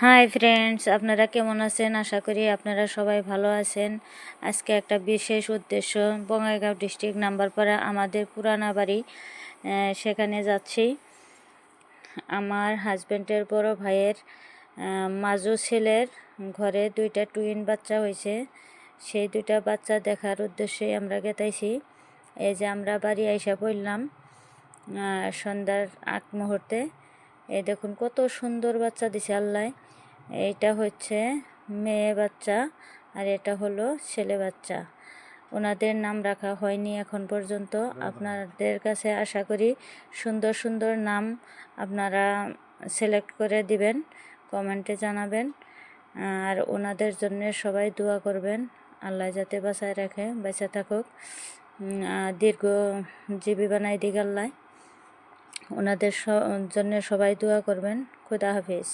Hi friends, আপনারা কেমন আছেন? আশা করি আপনারা সবাই ভালো আছেন। আজকে একটা বিশেষ উদ্দেশ্য, বঙ্গাইগাঁও ডিস্ট্রিক্ট নাম্বারপাড়া আমাদের পুরানা বাড়ি, সেখানে যাচ্ছি। আমার হাজব্যান্ডের বড় ভাইয়ের মাজু ছেলের ঘরে 2টা টুইন বাচ্চা হয়েছে। সেই 2টা বাচ্চা দেখার উদ্দেশ্যে আমরা গেতাইছি। এই যে আমরা বাড়ি আইসা পড়লাম সন্ধ্যার আগ মুহূর্তে। এই দেখুন কত সুন্দর বাচ্চা দিছে আল্লাহ। এইটা হচ্ছে মেয়ে বাচ্চা আর এটা হলো ছেলে বাচ্চা। ওনাদের নাম রাখা হয়নি এখন পর্যন্ত। আপনাদের কাছে আশা করি সুন্দর সুন্দর নাম আপনারা সিলেক্ট করে দিবেন, কমেন্টে জানাবেন। আর ওনাদের জন্য সবাই দোয়া করবেন, আল্লাহ যাতে বাঁচায় রাখে, বেঁচে থাকুক, দীর্ঘ জীবী বানাই দিক আল্লাহ। ওনাদের জন্য সবাই দোয়া করবেন। খুদা হাফিজ।